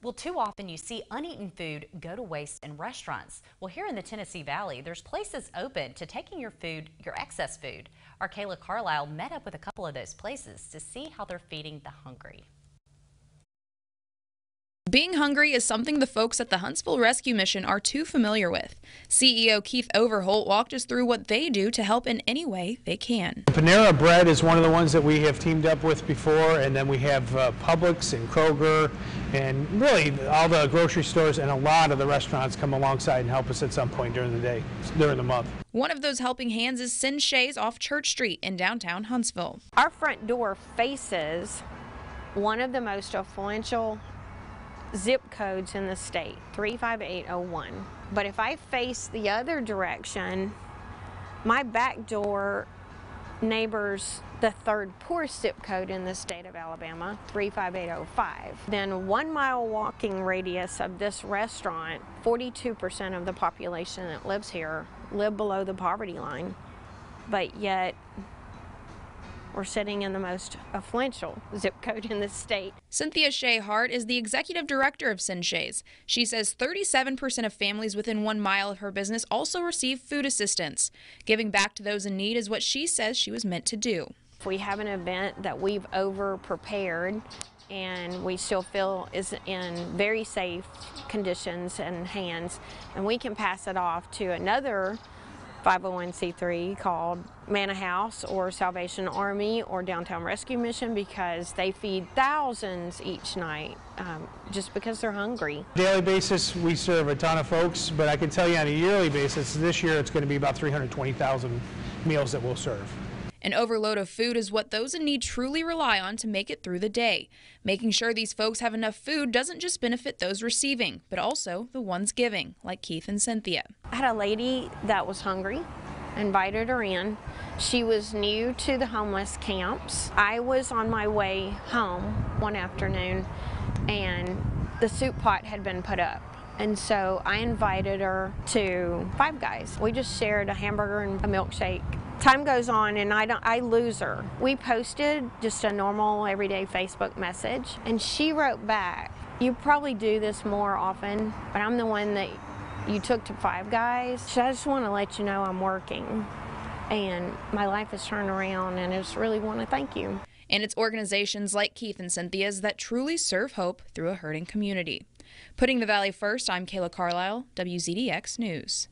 Well, too often you see uneaten food go to waste in restaurants. Well, here in the Tennessee Valley, there's places open to taking your food, your excess food. Our Kayla Carlisle met up with a couple of those places to see how they're feeding the hungry. Being hungry is something the folks at the Huntsville Rescue Mission are too familiar with. CEO Keith Overholt walked us through what they do to help in any way they can. Panera Bread is one of the ones that we have teamed up with before, and then we have Publix and Kroger, and really all the grocery stores and a lot of the restaurants come alongside and help us at some point during the day, during the month. One of those helping hands is Sin Shay's off Church Street in downtown Huntsville. Our front door faces one of the most influential zip codes in the state, 35801. But if I face the other direction, my back door neighbors the third poorest zip code in the state of Alabama, 35805. Then 1 mile walking radius of this restaurant, 42% of the population that lives here live below the poverty line, but yet we're sitting in the most influential zip code in the state. Cynthia Shea Hart is the executive director of Sin Shay's. She says 37% of families within 1 mile of her business also receive food assistance. Giving back to those in need is what she says she was meant to do. If we have an event that we've over-prepared and we still feel is in very safe conditions and hands, and we can pass it off to another 501c3 called Manna House or Salvation Army or Downtown Rescue Mission, because they feed thousands each night just because they're hungry. Daily basis we serve a ton of folks, but I can tell you on a yearly basis this year it's going to be about 320,000 meals that we'll serve. An overload of food is what those in need truly rely on to make it through the day. Making sure these folks have enough food doesn't just benefit those receiving, but also the ones giving, like Keith and Cynthia. I had a lady that was hungry, invited her in. She was new to the homeless camps. I was on my way home one afternoon and the soup pot had been put up. And so I invited her to Five Guys. We just shared a hamburger and a milkshake. Time goes on and I lose her. We posted just a normal everyday Facebook message and she wrote back, "You probably do this more often, but I'm the one that you took to Five Guys. So I just want to let you know I'm working and my life has turned around and I just really want to thank you." And it's organizations like Keith and Cynthia's that truly serve hope through a hurting community. Putting the Valley first, I'm Kayla Carlisle, WZDX News.